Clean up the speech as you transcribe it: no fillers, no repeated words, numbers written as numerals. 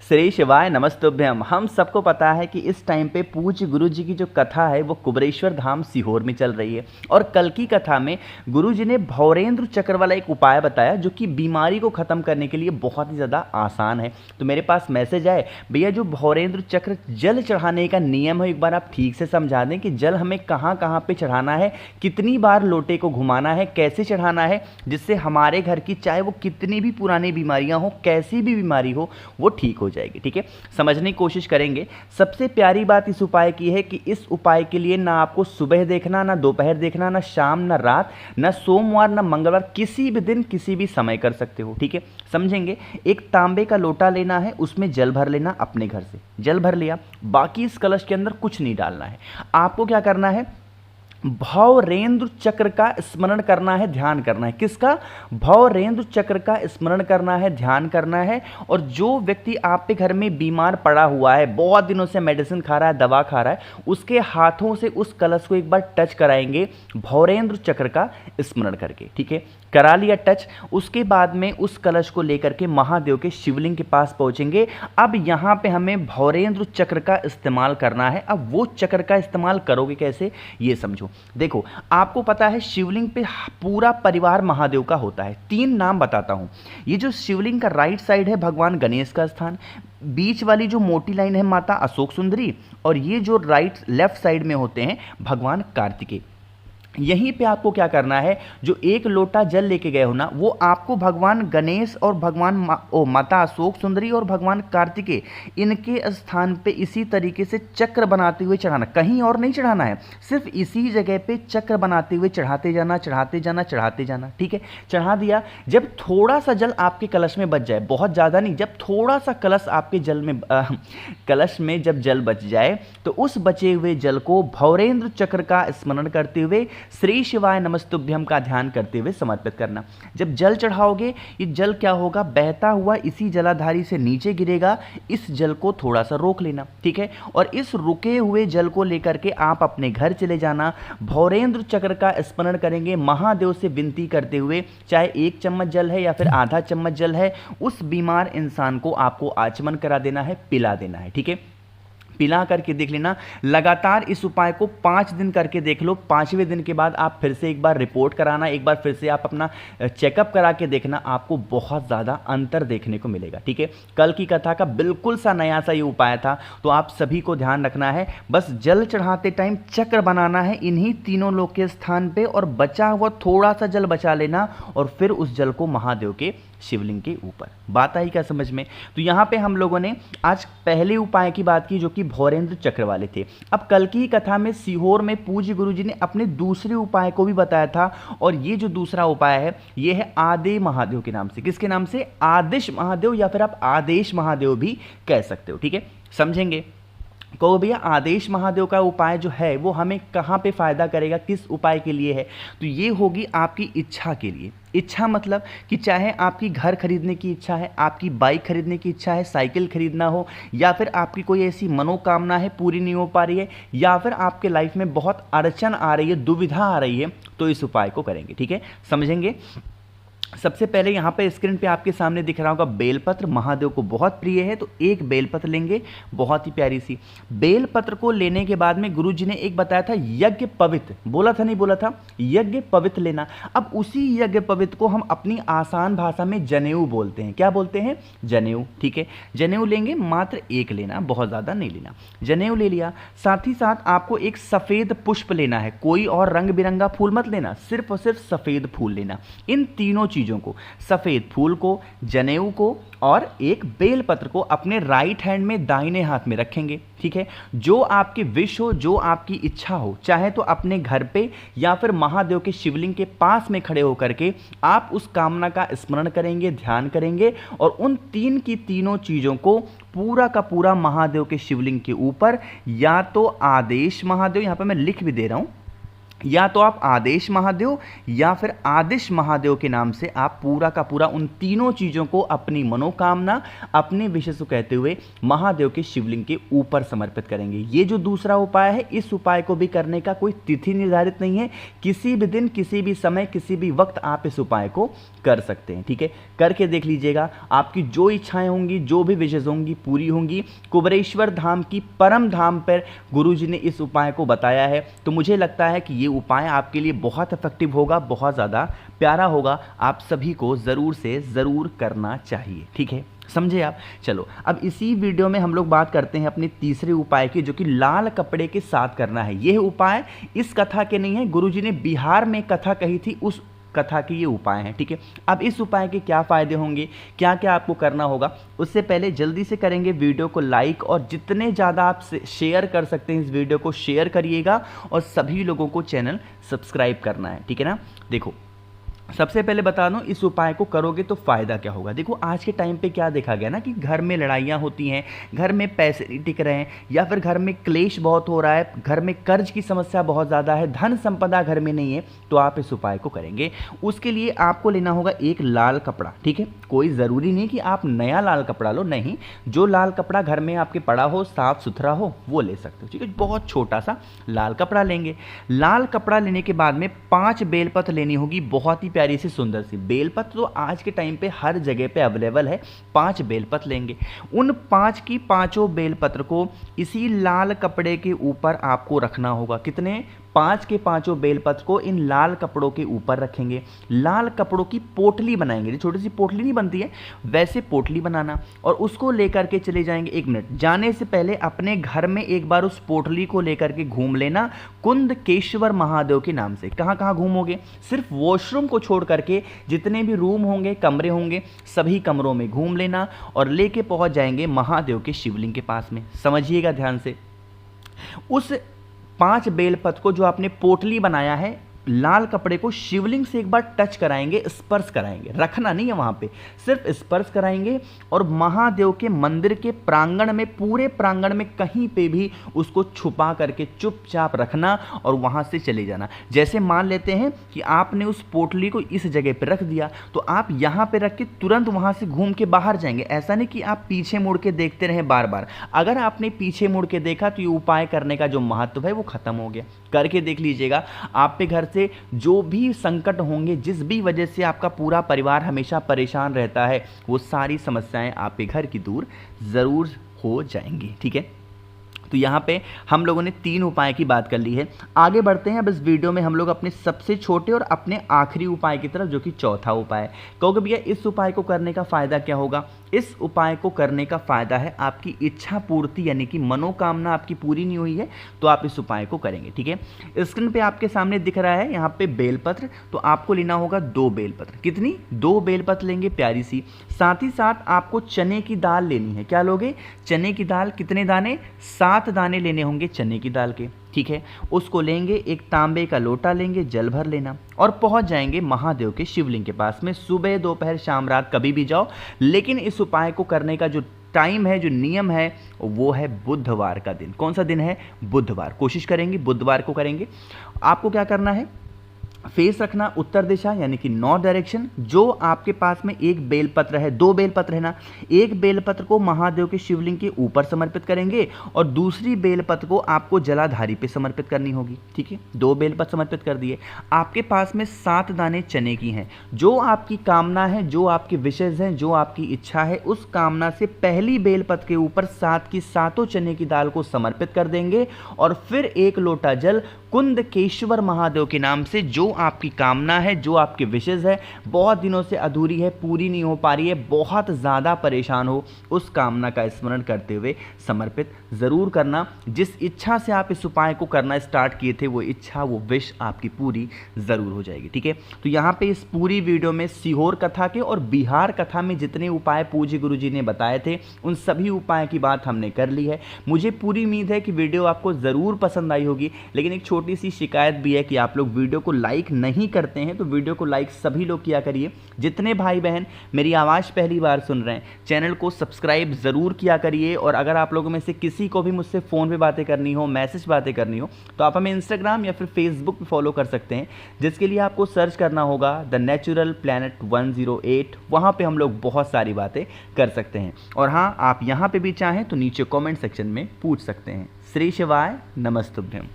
श्री शिवाय नमस्तुभ्यम। हम सबको पता है कि इस टाइम पे पूज्य गुरु जी की जो कथा है वो कुबरेश्वर धाम सीहोर में चल रही है। और कल की कथा में गुरु जी ने भौरेंद्र चक्र वाला एक उपाय बताया जो कि बीमारी को ख़त्म करने के लिए बहुत ही ज़्यादा आसान है। तो मेरे पास मैसेज आए, भैया जो भौरेंद्र चक्र जल चढ़ाने का नियम है एक बार आप ठीक से समझा दें कि जल हमें कहाँ कहाँ पे चढ़ाना है, कितनी बार लोटे को घुमाना है, कैसे चढ़ाना है, जिससे हमारे घर की चाहे वो कितनी भी पुरानी बीमारियाँ हो, कैसी भी बीमारी हो, वो ठीक हो जाएगी। ठीक है, समझने की कोशिश करेंगे। सबसे प्यारी बात इस उपाय की है कि इस उपाय के लिए ना आपको सुबह देखना, ना दोपहर देखना, ना शाम, ना रात, ना सोमवार, ना मंगलवार, किसी भी दिन किसी भी समय कर सकते हो। ठीक है, समझेंगे। एक तांबे का लोटा लेना है, उसमें जल भर लेना, अपने घर से जल भर लिया, बाकी इस कलश के अंदर कुछ नहीं डालना है। आपको क्या करना है, भौरेंद्र चक्र का स्मरण करना है, ध्यान करना है। किसका? भौरेंद्र चक्र का स्मरण करना है, ध्यान करना है। और जो व्यक्ति आपके घर में बीमार पड़ा हुआ है, बहुत दिनों से मेडिसिन खा रहा है, दवा खा रहा है, उसके हाथों से उस कलश को एक बार टच कराएंगे भौरेंद्र चक्र का स्मरण करके। ठीक है, करा लिया टच। उसके बाद में उस कलश को लेकर के महादेव के शिवलिंग के पास पहुंचेंगे। अब यहाँ पे हमें भौरेंद्र चक्र का इस्तेमाल करना है। अब वो चक्र का इस्तेमाल करोगे कैसे, ये समझो। देखो, आपको पता है शिवलिंग पे पूरा परिवार महादेव का होता है। 3 नाम बताता हूं। ये जो शिवलिंग का राइट साइड है भगवान गणेश का स्थान, बीच वाली जो मोटी लाइन है माता अशोक सुंदरी, और ये जो लेफ्ट साइड में होते हैं भगवान कार्तिकेय। यहीं पे आपको क्या करना है, जो एक लोटा जल लेके गए हो ना, वो आपको भगवान गणेश और भगवान माता अशोक सुंदरी और भगवान कार्तिकेय, इनके स्थान पे इसी तरीके से चक्र बनाते हुए चढ़ाना। कहीं और नहीं चढ़ाना है, सिर्फ इसी जगह पे चक्र बनाते हुए चढ़ाते जाना, चढ़ाते जाना, चढ़ाते जाना। ठीक है, चढ़ा दिया। जब थोड़ा सा जल आपके कलश में बच जाए, बहुत ज़्यादा नहीं, जब थोड़ा सा कलश आपके जल में कलश में जब जल बच जाए, तो उस बचे हुए जल को भौरेंद्र चक्र का स्मरण करते हुए श्री शिवाय नमस्तुभ्यम का ध्यान करते हुए समर्पित करना। जब जल चढ़ाओगे, ये जल क्या होगा, बहता हुआ इसी जलाधारी से नीचे गिरेगा। इस जल को थोड़ा सा रोक लेना। ठीक है, और इस रुके हुए जल को लेकर के आप अपने घर चले जाना। भौरेंद्र चक्र का स्मरण करेंगे, महादेव से विनती करते हुए, चाहे 1 चम्मच जल है या फिर आधा चम्मच जल है, उस बीमार इंसान को आपको आचमन करा देना है, पिला देना है। ठीक है, पिला करके देख लेना। लगातार इस उपाय को 5 दिन करके देख लो। 5वें दिन के बाद आप फिर से एक बार रिपोर्ट कराना, एक बार फिर से आप अपना चेकअप करा के देखना, आपको बहुत ज़्यादा अंतर देखने को मिलेगा। ठीक है, कल की कथा का बिल्कुल सा नया सा ये उपाय था, तो आप सभी को ध्यान रखना है। बस जल चढ़ाते टाइम चक्र बनाना है इन्हीं तीनों लोग के स्थान पे, और बचा हुआ थोड़ा सा जल बचा लेना, और फिर उस जल को महादेव के शिवलिंग के ऊपर। बात आई क्या समझ में? तो यहाँ पे हम लोगों ने आज पहले उपाय की बात की जो कि भौरेंद्र चक्र वाले थे। अब कल की कथा में सीहोर में पूज्य गुरु जी ने अपने दूसरे उपाय को भी बताया था, और ये जो दूसरा उपाय है ये है आदे महादेव के नाम से। किसके नाम से? आदिश महादेव, या फिर आप आदेश महादेव भी कह सकते हो। ठीक है, समझेंगे। कहो भैया आदेश महादेव का उपाय जो है वो हमें कहाँ पे फायदा करेगा, किस उपाय के लिए है? तो ये होगी आपकी इच्छा के लिए। इच्छा मतलब कि चाहे आपकी घर खरीदने की इच्छा है, आपकी बाइक खरीदने की इच्छा है, साइकिल खरीदना हो, या फिर आपकी कोई ऐसी मनोकामना है पूरी नहीं हो पा रही है, या फिर आपके लाइफ में बहुत अड़चन आ रही है, दुविधा आ रही है, तो इस उपाय को करेंगे। ठीक है, समझेंगे। सबसे पहले यहाँ पे स्क्रीन पे आपके सामने दिख रहा होगा बेलपत्र, महादेव को बहुत प्रिय है, तो एक बेलपत्र लेंगे, बहुत ही प्यारी सी। बेलपत्र को लेने के बाद में गुरुजी ने एक बताया था यज्ञ पवित्र, बोला था नहीं बोला था, यज्ञ पवित्र लेना। अब उसी यज्ञ पवित्र को हम अपनी आसान भाषा में जनेऊ बोलते हैं। क्या बोलते हैं? जनेऊ। ठीक है, जनेऊ लेंगे, मात्र 1 लेना, बहुत ज़्यादा नहीं लेना। जनेऊ ले लिया। साथ ही साथ आपको एक सफ़ेद पुष्प लेना है, कोई और रंग बिरंगा फूल मत लेना, सिर्फ और सिर्फ सफ़ेद फूल लेना। इन तीनों चीज़ों को, सफेद फूल को, जनेऊ को और एक बेलपत्र को अपने राइट हैंड में दाहिने हाथ में रखेंगे। ठीक है, जो आपकी विश हो, जो आपकी इच्छा हो, चाहे तो अपने घर पे या फिर महादेव के शिवलिंग के पास में खड़े होकर के आप उस कामना का स्मरण करेंगे, ध्यान करेंगे, और उन 3 की तीनों चीजों को पूरा का पूरा महादेव के शिवलिंग के ऊपर, या तो आदेश महादेव, यहां पर मैं लिख भी दे रहा हूं, या तो आप आदेश महादेव या फिर आदिश महादेव के नाम से आप पूरा का पूरा उन तीनों चीज़ों को अपनी मनोकामना, अपने विशेष को कहते हुए महादेव के शिवलिंग के ऊपर समर्पित करेंगे। ये जो दूसरा उपाय है, इस उपाय को भी करने का कोई तिथि निर्धारित नहीं है, किसी भी दिन, किसी भी समय, किसी भी वक्त आप इस उपाय को कर सकते हैं। ठीक है, करके देख लीजिएगा, आपकी जो इच्छाएं होंगी, जो भी विशेष होंगी, पूरी होंगी। कुबेरेश्वर धाम की परम धाम पर गुरुजी ने इस उपाय को बताया है, तो मुझे लगता है कि ये उपाय आपके लिए बहुत इफेक्टिव होगा, बहुत ज़्यादा प्यारा होगा। आप सभी को ज़रूर से ज़रूर करना चाहिए। ठीक है, समझे आप। चलो अब इसी वीडियो में हम लोग बात करते हैं अपने तीसरे उपाय की, जो कि लाल कपड़े के साथ करना है। यह उपाय इस कथा के नहीं है, गुरुजी ने बिहार में कथा कही थी, उस कथा के ये उपाय हैं। ठीक है, अब इस उपाय के क्या फ़ायदे होंगे, क्या क्या आपको करना होगा, उससे पहले जल्दी से करेंगे वीडियो को लाइक, और जितने ज़्यादा आप शेयर कर सकते हैं इस वीडियो को शेयर करिएगा, और सभी लोगों को चैनल सब्सक्राइब करना है। ठीक है ना। देखो, सबसे पहले बता दूं, इस उपाय को करोगे तो फ़ायदा क्या होगा। देखो, आज के टाइम पे क्या देखा गया ना कि घर में लड़ाइयाँ होती हैं, घर में पैसे नहीं टिक रहे हैं, या फिर घर में क्लेश बहुत हो रहा है, घर में कर्ज की समस्या बहुत ज़्यादा है, धन संपदा घर में नहीं है, तो आप इस उपाय को करेंगे। उसके लिए आपको लेना होगा एक लाल कपड़ा। ठीक है, कोई ज़रूरी नहीं कि आप नया लाल कपड़ा लो, नहीं, जो लाल कपड़ा घर में आपके पड़ा हो, साफ़ सुथरा हो, वो ले सकते हो। ठीक है, बहुत छोटा सा लाल कपड़ा लेंगे। लाल कपड़ा लेने के बाद में 5 बेलपत्र लेनी होगी, बहुत ही प्यारी सी सुंदर सी। बेलपत्र तो आज के टाइम पे हर जगह पे अवेलेबल है। 5 बेलपत्र लेंगे। उन 5 की पांचों बेलपत्र को इसी लाल कपड़े के ऊपर आपको रखना होगा। कितने? 5 के पांचों बेलपत्र को इन लाल कपड़ों के ऊपर रखेंगे। लाल कपड़ों की पोटली बनाएंगे, छोटी सी पोटली नहीं बनती है, वैसे पोटली बनाना, और उसको लेकर के चले जाएंगे। 1 मिनट, जाने से पहले अपने घर में एक बार उस पोटली को लेकर के घूम लेना कुंदकेश्वर महादेव के नाम से। कहाँ कहाँ घूमोगे? सिर्फ वॉशरूम को छोड़ करके जितने भी रूम होंगे, कमरे होंगे, सभी कमरों में घूम लेना, और लेके पहुंच जाएंगे महादेव के शिवलिंग के पास में। समझिएगा ध्यान से, उस 5 बेलपत्र को जो आपने पोटली बनाया है, लाल कपड़े को शिवलिंग से एक बार टच कराएंगे, स्पर्श कराएंगे, रखना नहीं है वहां पे, सिर्फ स्पर्श कराएंगे, और महादेव के मंदिर के प्रांगण में, पूरे प्रांगण में कहीं पे भी उसको छुपा करके चुपचाप रखना, और वहां से चले जाना। जैसे मान लेते हैं कि आपने उस पोटली को इस जगह पे रख दिया, तो आप यहाँ पे रख के तुरंत वहां से घूम के बाहर जाएंगे। ऐसा नहीं कि आप पीछे मुड़ के देखते रहे बार बार। अगर आपने पीछे मुड़ के देखा तो ये उपाय करने का जो महत्व है वो खत्म हो गया। करके देख लीजिएगा, आप पे घर से जो भी संकट होंगे, जिस भी वजह से आपका पूरा परिवार हमेशा परेशान रहता है, वो सारी समस्याएं आपके घर की दूर जरूर हो जाएंगी। ठीक है, तो यहाँ पे हम लोगों ने 3 उपाय की बात कर ली है। आगे बढ़ते हैं अब इस वीडियो में हम लोग अपने सबसे छोटे और अपने आखिरी उपाय की तरफ, जो कि चौथा उपाय है। कहोगे भैया इस उपाय को करने का फायदा क्या होगा? इस उपाय को करने का फायदा है आपकी इच्छा पूर्ति, यानी कि मनोकामना आपकी पूरी नहीं हुई है तो आप इस उपाय को करेंगे। ठीक है, स्क्रीन पे आपके सामने दिख रहा है यहाँ पे बेलपत्र, तो आपको लेना होगा 2 बेलपत्र। कितनी? 2 बेलपत्र लेंगे, प्यारी सी। साथ ही साथ आपको चने की दाल लेनी है। क्या लोगे? चने की दाल। कितने दाने? 7 दाने लेने होंगे चने की दाल के। ठीक है, उसको लेंगे, एक तांबे का लोटा लेंगे, जल भर लेना, और पहुंच जाएंगे महादेव के शिवलिंग के पास में। सुबह, दोपहर, शाम, रात कभी भी जाओ, लेकिन इस उपाय को करने का जो टाइम है, जो नियम है, वो है बुधवार का दिन। कौन सा दिन है? बुधवार। कोशिश करेंगे बुधवार को करेंगे। आपको क्या करना है? फेस रखना उत्तर दिशा, यानी कि नॉर्थ डायरेक्शन। जो आपके पास में एक बेलपत्र है, 2 बेलपत्र है ना, एक बेलपत्र को महादेव के शिवलिंग के ऊपर समर्पित करेंगे, और दूसरी बेलपत्र को आपको जलाधारी पे समर्पित करनी होगी। ठीक है, 2 बेलपत्र समर्पित कर दिए। आपके पास में 7 दाने चने की हैं। जो आपकी कामना है, जो आपके विशेष हैं, जो आपकी इच्छा है, उस कामना से पहली बेलपत्र के ऊपर 7 की 7 चने की दाल को समर्पित कर देंगे, और फिर 1 लोटा जल कुंदकेश्वर महादेव के नाम से, जो आपकी कामना है, जो आपके विशेष है, बहुत दिनों से अधूरी है, पूरी नहीं हो पा रही है, बहुत ज़्यादा परेशान हो, उस कामना का स्मरण करते हुए समर्पित ज़रूर करना। जिस इच्छा से आप इस उपाय को करना स्टार्ट किए थे, वो इच्छा, वो विश आपकी पूरी ज़रूर हो जाएगी। ठीक है, तो यहाँ पे इस पूरी वीडियो में सीहोर कथा के और बिहार कथा में जितने उपाय पूज्य गुरु जी ने बताए थे, उन सभी उपाय की बात हमने कर ली है। मुझे पूरी उम्मीद है कि वीडियो आपको ज़रूर पसंद आई होगी, लेकिन एक छोटी सी शिकायत भी है कि आप लोग वीडियो को लाइक लाइक नहीं करते हैं तो वीडियो को लाइक सभी लोग किया करिए। जितने भाई बहन मेरी आवाज़ पहली बार सुन रहे हैं, चैनल को सब्सक्राइब ज़रूर किया करिए। और अगर आप लोगों में से किसी को भी मुझसे फ़ोन पे बातें करनी हो, मैसेज बातें करनी हो, तो आप हमें इंस्टाग्राम या फिर फेसबुक पे फॉलो कर सकते हैं, जिसके लिए आपको सर्च करना होगा द नेचुरल प्लैनेट 108। वहाँ पे हम लोग बहुत सारी बातें कर सकते हैं। और हाँ, आप यहाँ पे भी चाहें तो नीचे कमेंट सेक्शन में पूछ सकते हैं। श्री शिवाय नमस्तुभ्यम।